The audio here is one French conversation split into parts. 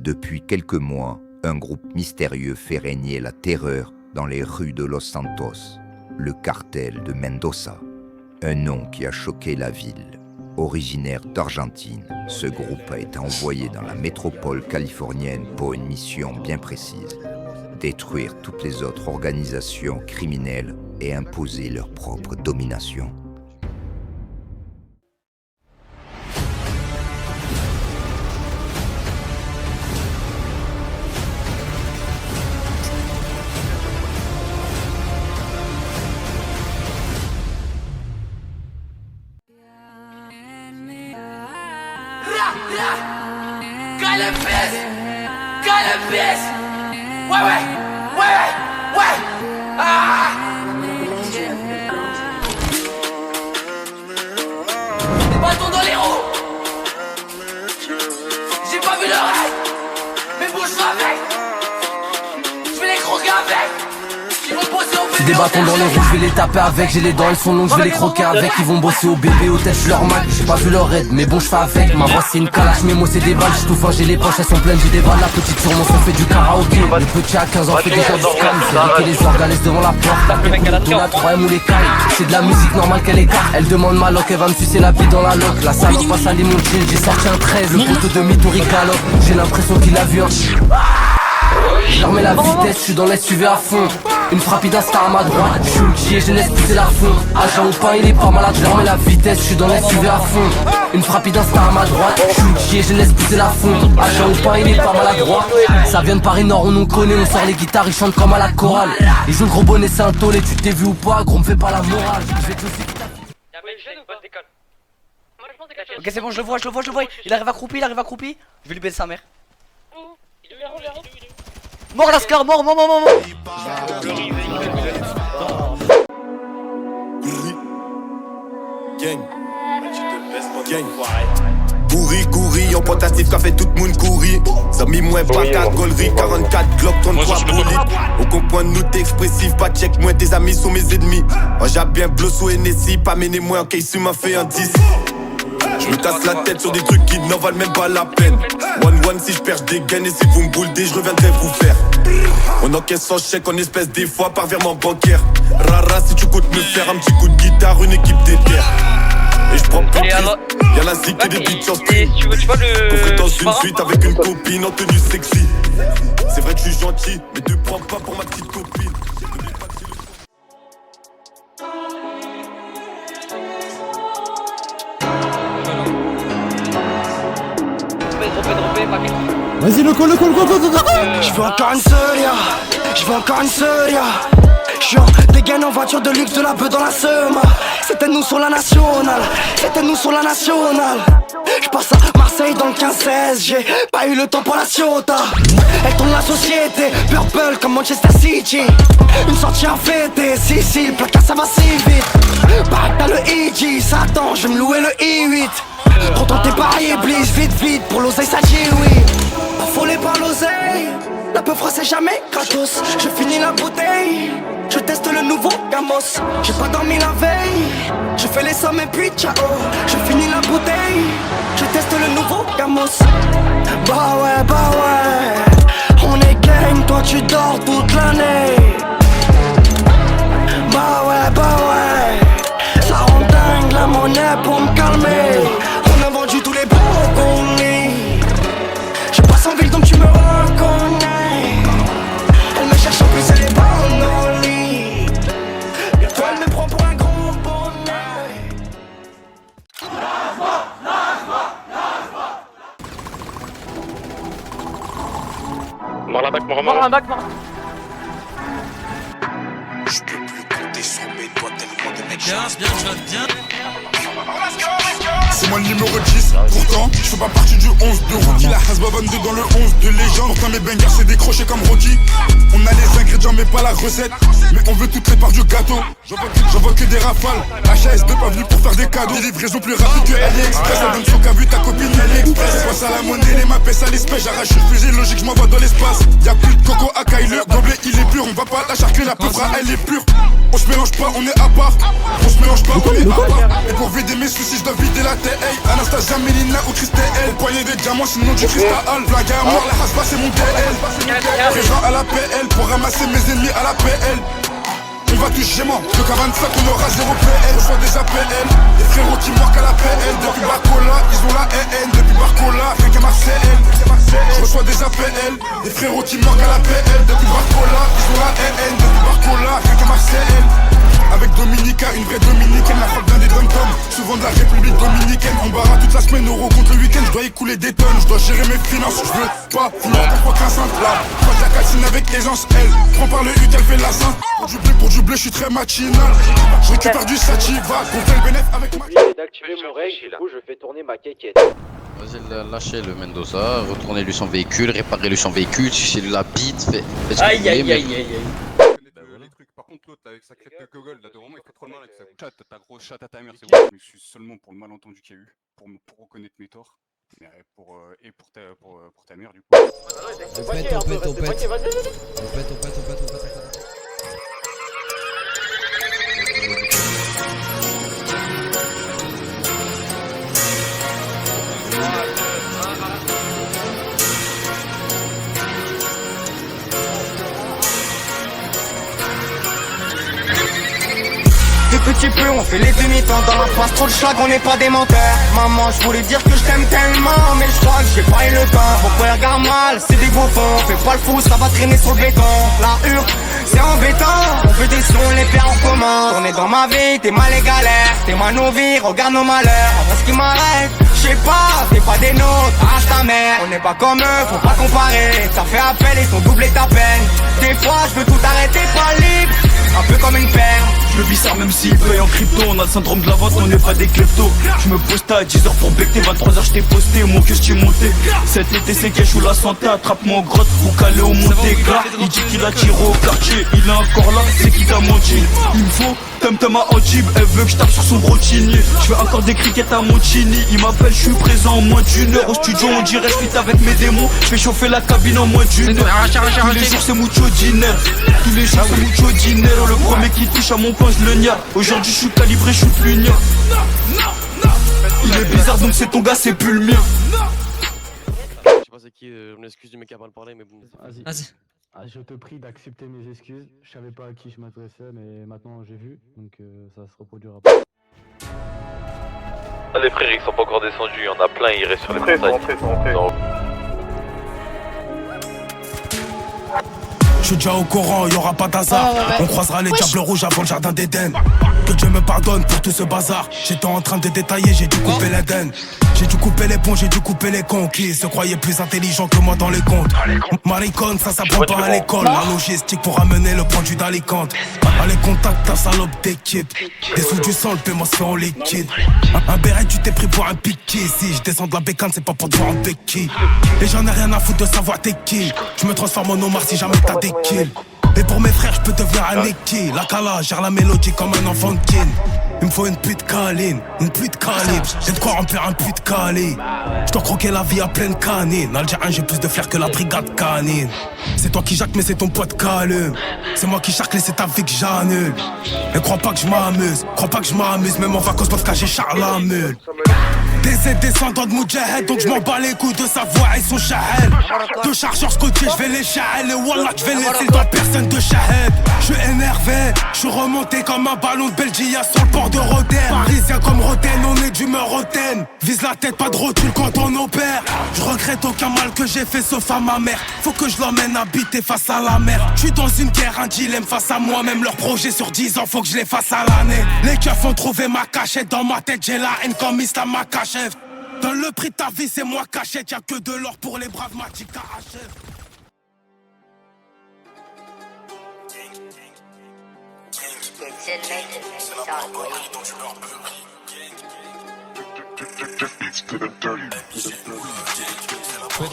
Depuis quelques mois, un groupe mystérieux fait régner la terreur dans les rues de Los Santos, le cartel de Mendoza. Un nom qui a choqué la ville. Originaire d'Argentine, ce groupe a été envoyé dans la métropole californienne pour une mission bien précise. Détruire toutes les autres organisations criminelles et imposer leur propre domination. Calabès! Ouais! Ah! Des bâtons dans les roues! J'ai pas vu leur rêve! Mais bouge avec! Je vais les croquer avec! Ils vont bosser au bébé. Des bâtons dans les roues, je vais les taper avec. J'ai les dents, elles sont longues, je vais les croquer avec. Ils vont bosser au bébé, au tête, je leur mac. J'ai pas vu leur aide, mais bon, je fais avec. Ma voix c'est une calache, mes mots c'est des balles. J'touffe, j'ai les poches, elles sont pleines, j'ai des balles. La petite sur mon son fait du karaoké. Le petit à 15 ans fait déjà du scam. C'est Rick et les organes laisse devant la porte. Tout la 3M ou les cailles. C'est de la musique normale qu'elle écarte. Elle demande ma loc, elle va me sucer la bite dans la loc. La salope passe à limonchine, j'ai sorti un 13. Le poteau de mytho galope. J'ai l'impression qu'il a vu un. Je leur mets la vitesse, je suis dans l'SUV à fond. Une frappe d'insta à ma droite, je suis ulti et je laisse pousser la fond. Agent au pain, il est pas malade, je leur mets la vitesse, je suis dans l'SUV à fond. Une frappe d'insta à ma droite, je suis ulti et je laisse pousser la fond. Agent au pain, il est pas malade droit. Ça vient de Paris Nord, on nous connaît, on sort les guitares, ils chantent comme à la chorale. Ils ont le gros bonnet, c'est un tollé, tu t'es vu ou pas, gros me fais pas la morale. Je vais te aussi. Ok, c'est bon, je le vois. Il arrive accroupi, Je vais lui baiser sa mère. Mort Lascar, mort. Courri, en portatif qu'a fait tout le monde courir. Ça mis moins pas 4 golleries, 44 Glock, 33 bolides. Au comprend nous t'es expressif, pas check moins tes amis sont mes ennemis. J'ai bien blosso et Nessie, pas mené moins en case tu m'as fait un 10. Je me casse la tête sur des trucs qui n'en valent même pas la peine. One si je perds des gains et si vous me bouledez, je reviendrai vous faire. On encaisse sans chèque en espèces des fois par virement bancaire. Rara si tu comptes me faire un petit coup de guitare, une équipe d'éther. Et je prends plus de risques. Y'a la zik et des bitches en stream. Coffré dans une suite avec une copine en tenue sexy. C'est vrai que je suis gentil, mais te prends pas pour ma petite copine. Vas-y, le call. Je veux encore une seria. Je suis en dégaine en voiture de luxe, de la beuh dans la Seuma. C'était nous sur la nationale. Je passe à Marseille dans le 15-16. J'ai pas eu le temps pour la Ciota. Elle tourne la société, purple comme Manchester City. Une sortie à fêter, si, le placard ça va si vite. Bah t'as le EG, Satan, je vais me louer le I8. Trop tenté par Iblis, vite, pour l'oseille ça dit oui. Affolé par l'oseille, la peu froid c'est jamais gratos. Je finis la bouteille, je teste le nouveau Gamos. J'ai pas dormi la veille, je fais les sommes et puis ciao. Je finis la bouteille, je teste le nouveau Gamos. Bah ouais, on est gang, toi tu dors toute l'année. Bah ouais, ça rend dingue la monnaie pour me calmer. On a vendu tous les bons qu'on est. Je passe en ville donc tu me reconnais. Elle me cherche en plus, elle est bonne en lit. Et toi elle me prend pour un gros bonnet. Mort un bac. Je peux plus compter sur mes doigts tellement de mecs. Bien. C'est moi le numéro 10, pourtant je fais pas partie du 11 de Rocky. La Hasba 22 dans le 11 de légende. Pourtant mes bangers c'est décroché comme Rocky. On a les ingrédients mais pas la recette. Mais on veut toutes les parts du gâteau. J'envoie que des rafales. HAS2 pas venu pour faire des cadeaux. Des livraisons plus rapides que AliExpress. Elle donne son cas vu ta copine AliExpress. C'est pas ça la monnaie, les m'appelle ça l'espèce, j'arrache une fusée logique, je m'envoie dans l'espace. Y'a plus de coco à Kyle, le gobelet il est pur. On va pas la charcler, la peufra elle est pure. On se mélange pas, on est à part. On se mélange pas, on est à part. Et pour vider mes soucis, je dois vider la tête. Hey, Anastasia, Mélina ou Christelle. Poignet de diamants, sinon du cristal. Blague à mort, la hasba c'est mon DL. Présent à la PL pour ramasser mes ennemis à la PL. On va tous gémant, le K25 on aura 0 PL. Je reçois des APL, des frérots qui marquent à la PL. Depuis Barcola, ils ont la haine. Depuis Barcola, rien qu'à Marseille. Je reçois des APL, des frérots qui marquent à la PL. Depuis Barcola, ils ont la haine. Depuis Barcola, rien qu'à Marseille. Avec Dominica, une vraie dominicaine, la frappe d'un des dom-toms. Souvent de la République dominicaine. On barra toute la semaine, euro contre le week-end. Je dois écouler des tonnes, je dois gérer mes finances. Je veux pas finir contre aucun centre là. Moi de la calcine avec aisance, elle prend par le U qu'elle fait la sainte. Pour du blé, je suis très machinal. Je récupère du sativa, qu'on fait le bénéf avec ma. D'activer mon règle, du coup je fais tourner ma quéquette. Vas-y, lâchez le Mendoza, retournez-lui son véhicule, réparez-lui son véhicule, si c'est la bite, faites ce que vous voulez, mais... Les trucs, par contre l'autre avec sa crête de Google, là de vraiment il fait trop le mal avec sa chatte, ta grosse chatte à ta mère, c'est bon. Je m'excuse seulement pour le malentendu qu'il y a eu, pour reconnaître mes torts, mais pour ta mère du coup. On pète. De petit peu on fait les demi-temps dans la face, trop de schlag, on n'est pas des menteurs. Maman je voulais dire que je t'aime tellement, mais je crois que j'ai pas eu le temps. Pourquoi regarde mal, c'est des gros fonds, fais pas le fou, ça va traîner sur le béton. La hurle, c'est embêtant, on fait des sons, les pères en commun. On est dans ma vie, t'es mal les galères, t'es mal nos vies, regarde nos malheurs. Après ce qui m'arrête, je sais pas, t'es pas des nôtres, arrache ta mère. On n'est pas comme eux, faut pas comparer. Ça fait appel, ils sont doublés ta peine. Des fois je veux tout arrêter, pas libre, un peu comme une ferme. Je le bizarre même s'il paye en crypto. On a le syndrome de la vente, on n'est pas des kleptos. Je me poste à 10h pour becter, 23h je t'ai posté, mon cul j't'ai monté. Cet été c'est cash ou la santé, attrape-moi en grotte ou calé au Montéga. Il dit qu'il a tiré au quartier, il est encore là, c'est qui t'a menti. Il me faut Tom à Antibes, elle veut que je tape sur son brotinier. Je fais encore des crickets à Montigny. Il m'appelle, je suis présent en moins d'une heure. Au studio on dirait je fit avec mes démons. Je fais chauffer la cabine en moins d'une heure. Tous les jours c'est mucho dinner. Tous les jours c'est mucho dinner. Le premier qui touche à mon pain je le nia. Aujourd'hui je suis calibré, je suis plus nia. Il est bizarre donc c'est ton gars, c'est plus le mien. Je sais pas c'est qui, je m'excuse du mec qui a mal parlé mais bon. Vas-y. Ah, je te prie d'accepter mes excuses. Je savais pas à qui je m'adressais, mais maintenant j'ai vu, donc ça se reproduira pas. Ah, les frères ils sont pas encore descendus, il y en a plein, ils restent sur les montagnes. Je suis déjà au courant, y'aura pas d'hasard. On croisera les diables rouges avant le jardin d'Éden. Que Dieu me pardonne pour tout ce bazar. J'étais en train de détailler, j'ai dû couper l'Éden. J'ai dû couper les ponts, j'ai dû couper les cons qui se croyaient plus intelligents que moi dans les comptes. Maricone, ça s'apprend pas à l'école. La logistique pour amener le produit d'Alicante. Allez, contacte ta salope d'équipe. Des sous du sang, le paiement se fait en liquide. Un béret, tu t'es pris pour un piqué. Si je descends de la bécane, c'est pas pour te voir en béquille. Et j'en ai rien à foutre de savoir t'es qui. Je me transforme en Omar si jamais t'as des kills. Et pour mes frères, je peux devenir un équipe. La cala, gère la mélodie comme un enfant de kin. Il me faut une pute câline, une pute calibre. J'ai de quoi remplir un pute cali. Je dois croquer la vie à pleine canine. Algérien, j'ai plus de flair que la brigade canine. C'est toi qui jacques, mais c'est ton pote calme. C'est moi qui charcle et c'est ta vie que j'annule. Et crois pas que je m'amuse, même en vacances peuvent cacher Charles la mule. Des descendants de Moudjahed, donc je m'en bats les couilles de sa voix et son shahel. Deux chargeurs scotchés, je vais les shahel. Et wallah, je vais laisser dans personne de shahed. Je suis énervé, je suis remonté comme un ballon de Belgia sur le port de Roden. Parisien comme Roden, on est d'humeur hautaine. Vise la tête, pas de rotule quand on opère. Je regrette aucun mal que j'ai fait sauf à ma mère. Faut que je l'emmène habiter face à la mer. Je suis dans une guerre, un dilemme face à moi-même. Leur projet sur 10 ans, faut que je les fasse à l'année. Les keufs ont trouvé ma cachette. Dans ma tête, j'ai la haine comme Islam Makachev. Dans le prix de ta vie, c'est moi cachette. Y'a que de l'or pour les braves, Matika achève. Le col. Ouais,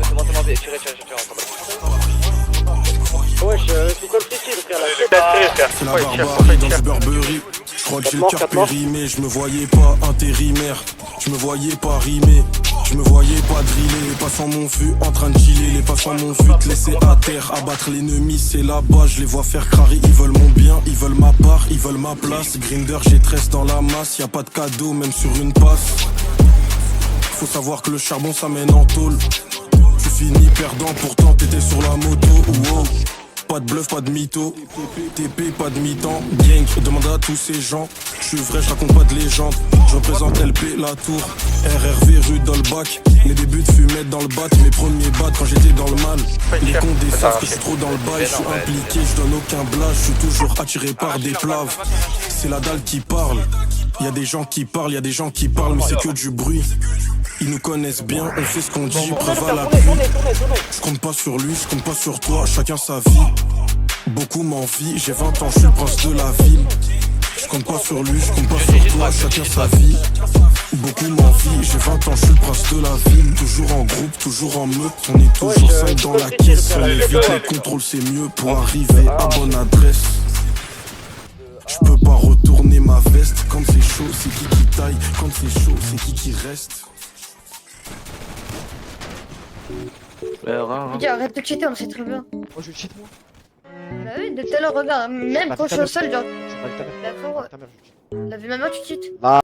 c'est bon, tirez. Ouais, je suis comme frère. C'est la barbarie dans ce Burberry. Je crois que j'ai le cœur périmé, je me voyais pas intérimaire, je me voyais pas rimer, je me voyais pas driller. Les passants m'ont vu en train de chiller, les passants m'ont vu te laisser à terre. Abattre l'ennemi c'est là-bas, je les vois faire crarer. Ils veulent mon bien, ils veulent ma part, ils veulent ma place. Grinder, j'ai 13 dans la masse, y a pas de cadeau même sur une passe. Faut savoir que le charbon ça mène en tôle. Tu finis perdant, pourtant t'étais sur la moto. Wow. Pas de bluff, pas de mytho, TP, pas de mi-temps. Gang, demande à tous ces gens. Je suis vrai, je raconte pas de légende. Je représente LP, la tour, RRV, rue Dolbach. Mes débuts de fumette dans le bac, mes premiers battes quand j'étais dans le mal. Les comptes des savent que je suis trop dans le bail, je suis impliqué, je donne aucun blage. Je suis toujours attiré par des plaves. C'est la dalle qui parle. Y a des gens qui parlent, y a des gens qui parlent, mais c'est que du bruit. Ils nous connaissent bien, on fait ce qu'on dit, preuve à l'appui. Je compte pas sur lui, je compte pas sur toi, chacun sa vie. Beaucoup m'envient, j'ai 20 ans, je suis le prince de la ville. Je compte pas sur lui, je compte pas sur toi, chacun sa vie. Beaucoup m'envient, j'ai 20 ans, je suis le prince de la ville. Toujours en groupe, toujours en meute, on est toujours 5 dans la caisse. On évite les contrôles, c'est mieux pour arriver à bonne adresse. Je peux pas retourner ma veste, quand c'est chaud, c'est qui taille, quand c'est chaud, c'est qui reste. Dis, arrête de cheater, on sait très bien. Moi je cheat moi. Bah oui, de tout à l'heure, regarde, même quand je suis au sol, genre. D'accord. La vie maintenant, tu cheats. Bah.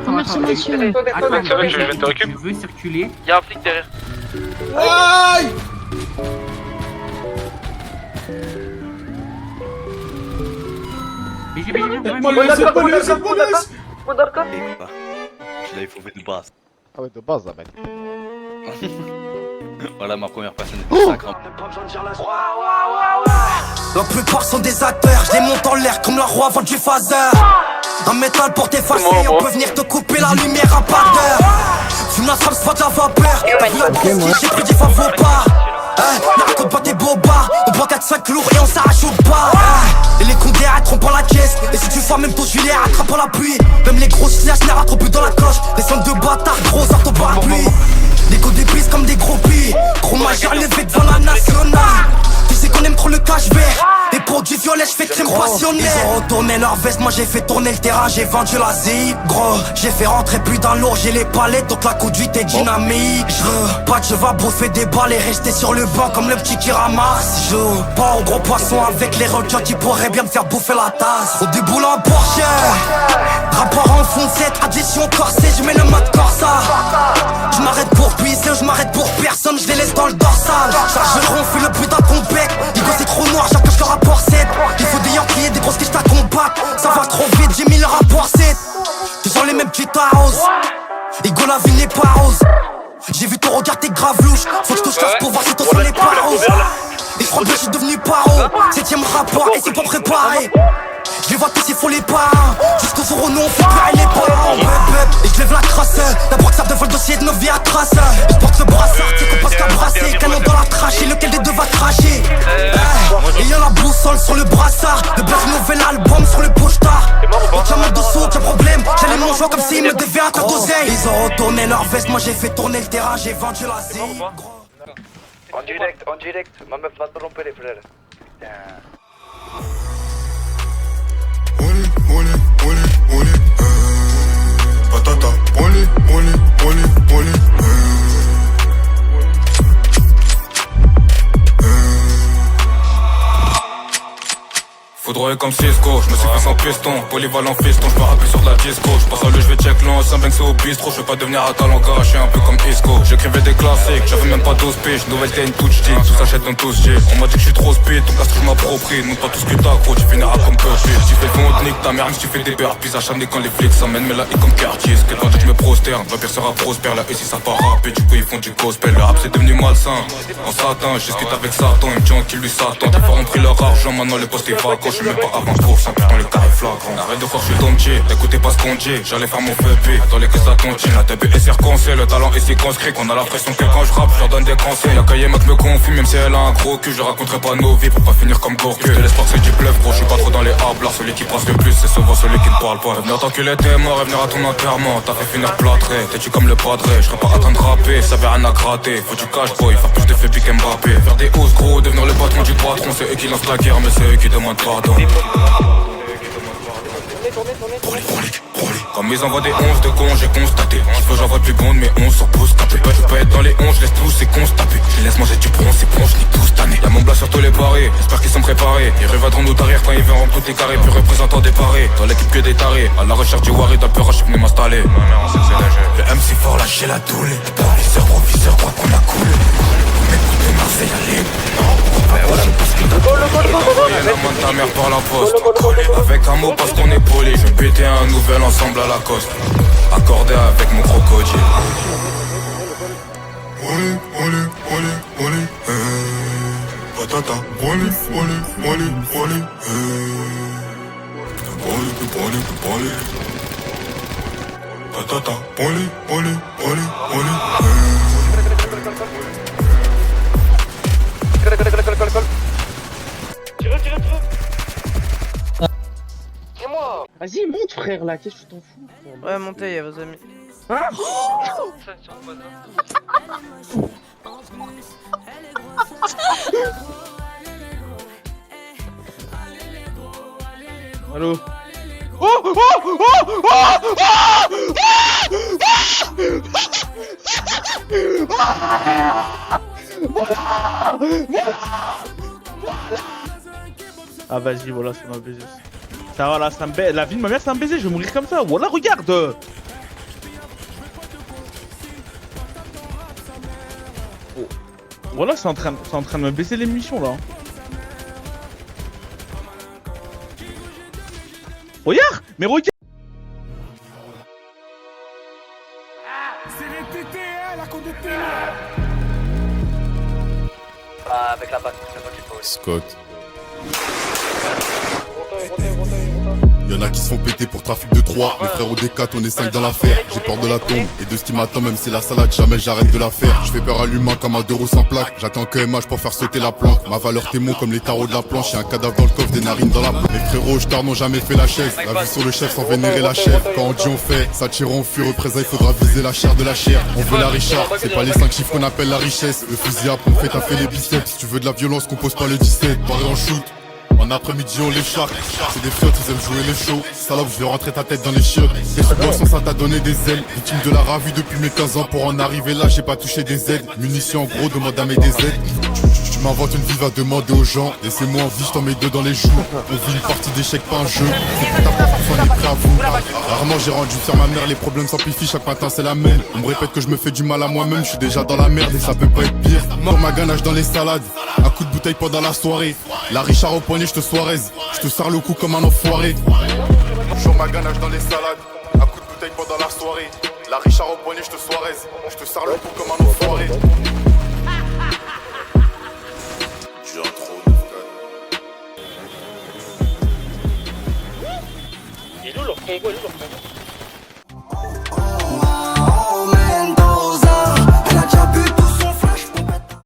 Merci monsieur. Attends, c'est vrai que je vais te récup. Tu veux circuler? Y'a un flic derrière. Aïe! Je l'avais fauvé de base. Ah ouais, de base là, mec. Voilà ma première personne. La plupart sont des acteurs, je les monte en l'air comme la roue avant du phaser. Un métal pour t'effacer, on peut venir te couper la lumière à part d'heure. Fume la frappe, c'est pas de la vapeur. J'ai pris des favoris pas. Ne raconte pas tes bobards. On prend 4-5 lourds et on s'arrache au bas. Et les condés arrêteront pas la caisse. Et si tu vois même ton gilet attrape en la pluie. Même les grosses slash n'arrêteront plus dans la coche. Les centres de bâtards gros sortent au parapluie. Les coups d'épices comme des gros plis. Gros majeur levé devant la nationale. Tu sais qu'on aime trop le cash vert. Et pour du violet je fais crème passionnelle. Ils ont retourné leur veste, moi j'ai fait tourner le terrain. J'ai vendu la zip, gros. J'ai fait rentrer plus d'un lourd, j'ai les palettes. Donc la conduite est dynamique. Pas que je vais bouffer des balles et rester sur le banc comme le petit qui ramasse. Je pas au gros poisson avec les requins qui pourraient bien me faire bouffer la tasse. Au déboule en Porsche. Rapport en fond de cette addition corsée, je mets le mode Corsa. Je m'arrête pour puiser, je m'arrête pour personne, je les laisse dans le dorsal. Charge le rond, fais le but dans ton bec. Digo c'est trop noir, j'accroche le rapport 7. Il faut des Yankees et des grosses quiches à combattre. Ça va trop vite, j'ai mis le rapport 7. Toujours les mêmes petites arroses. Igo la vie n'est pas rose. J'ai vu ton regard, t'es grave louche. Faut que je te chasse pour voir si ton son n'est pas rose. Et je crois que je suis devenu paro. 7ème rapport et c'est pas préparé. Je les vois tous, ils font les pas. Jusqu'au jour où nous on fait pleurer les parents. Et je lève la crasse. D'abord que ça devant le dossier de nos vies à trace. Et je porte le brassard, tu sais qu'on passe qu'à brasser. Canon dans la trachée, lequel des deux va cracher. Et y'a la boussole sur le brassard. Le black nouvel album sur le poche-tard. Aucun mal de saut, aucun problème. J'allais mon joie comme s'ils me devaient un cours d'oseille. Ils ont retourné leur veste, moi j'ai fait tourner le terrain. J'ai vendu la zig. En direct, ma meuf va te tromper les frères. Patata, olé, olé, olé, olé. Foudroyé comme Cisco, je me suis fait sans piston. Polyvalent fiston, je appuyer sur de la disco. Je passe à le, je vais check long, sans c'est au bistrot. Je veux pas devenir à talent gâché, un peu comme Isco. J'écrivais des classiques, j'avais même pas 12 piges. Nouvelle t'es une touch team, tout s'achète dans tous G. On m'a dit que je suis trop speed, donc là je m'approprie. Montre pas tout ce que t'as gros, tu finiras comme Puppy. Tu fais ton nique ta mère, tu fais des beurres. Puis acharné quand les flics s'emmènent, mais là ils comme Cartier. Ce que quand je me prosterne, ma pire sera prospère. Là et si ça part rap, et du coup ils font du gospel. Le rap c'est devenu malsain, en satin, je discute avec Satan. Il me dit qu'il lui s'attend, tes parents ont pris leur argent, maintenant le poste est vacant. suis même pas avant course, un peu dans les carrés flagrants. Arrête de forcer ton pied, t'écoutais pas ce qu'on dit. J'allais faire mon feu P, dans les caisses la tontine. La TB est circoncée, le talent est circonscrit. Qu'on a la pression que quand je rappe, je leur donne des conseils. Y'a Kayema qui me confie, même si elle a un gros cul. Je raconterai pas nos vies pour pas finir comme Gorky. Je te laisse passer du bluff, gros, je suis pas trop dans les hablards. Celui qui passe le plus, c'est souvent celui qui ne parle pas. Revenir tant qu'il était mort, revenir à ton enterrement. T'as fait finir plâtré, t'es-tu comme le padré. Je serais pas à de rapper, ça avait rien à gratter. Faut du cash boy, faire plus de fait pique Mbappé. Faire des hausses gros, devenir le patron du patron. C'est eux qui lancent la guerre, mais c'est eux qui demandent pardon. Comme ils envoient des 11 de cons, j'ai constaté. Il faut j'envoie plus bonde, mais 11 sur pouce capé. Je peux être dans les 11, je laisse tous ces cons se taper. Je les laisse manger du bronze, c'est bon, je nique tout cette année. Y'a mon blas sur tous les barrés, j'espère qu'ils sont préparés. Ils revendront nous derrière quand ils verront toutes les carrés. Plus représentant des parés, dans l'équipe que des tarés. À la recherche du Wari, d'un peur, je suis venu m'installer. Le MC fort, lâcher la doule. Proviseur, quoi qu'on a coulé. M'écoutez Marseille, allez. La main de ta mère par la poste. Avec un mot parce qu'on est poli. Je vais péter un nouvel ensemble à la coste. Accordé avec mon crocodile. Olé, olé, olé, olé, patata. Olé, olé, olé, olé, olé, olé, patata. Olé, olé, olé, olé, Tire. Vas-y, monte frère là, qu'est-ce que tu t'en fous? Ouais, montez, y'a vos amis. Hein? Allô? Ah vas-y, voilà, ça m'a baisé. Ça voilà, ça me baise. La vie de ma mère, ça me baiser, je vais mourir comme ça. Voilà, regarde. Oh. Voilà, c'est en train de me baisser l'émission là. Regarde, mais regarde. C'est les TTL à côté de télé. Ah, avec la batte, c'est moi qui faut. Scott. Y'en a qui se font péter pour trafic de 3. Mes frères au D4, on est 5 dans l'affaire. J'ai peur de la tombe et de ce qui m'attend, même si la salade, jamais j'arrête de la faire. Je fais peur à l'humain comme à 2 roues sans plaque. J'attends que MH pour faire sauter la planque. Ma valeur témoin comme les tarots de la planche. Y'a un cadavre dans le coffre, des narines dans la planche. Mes frérots jetard n'ont jamais fait la chaise. La vue sur le chef sans vénérer la chèvre. Quand on dit on fait, ça tire on fuit. Représailles, faudra viser la chair de la chair. On veut la Richard, c'est pas les 5 chiffres qu'on appelle la richesse. Le fusil à pompe fait taffer les biceps. Si tu veux de la violence, compose pas le 17. Pareil en shoot. En après-midi on les charque. C'est des fiottes, ils aiment jouer les shows. Salope, je vais rentrer ta tête dans les chiottes. Et sous boisson, ça t'a donné des ailes. Victime de la ravie depuis mes 15 ans. Pour en arriver là, j'ai pas touché des aides. Munitions en gros, demande à mes des aides. Tu m'inventes une vie, va demander aux gens. Laissez-moi en vie, je t'en mets 2 dans les joues. On vit une partie d'échec, pas un jeu. C'est pour ta porte, on est prêt à vous. Rarement j'ai rendu fier ma mère, les problèmes s'amplifient, chaque matin c'est la même. On me répète que je me fais du mal à moi-même, je suis déjà dans la merde et ça peut pas être pire. Mort ma ganache dans les salades, un coup de bouteille pendant la soirée. La Richard au poignet, je te soiraise, je te sers le cou comme un enfoiré. Toujours ma ganache dans les salades, un coup de bouteille pendant la soirée. La Richard au poignet, je te soiraise, je te sers le cou comme un enfoiré. J'ai un trop de Il est où leur combo, il est où leur combo?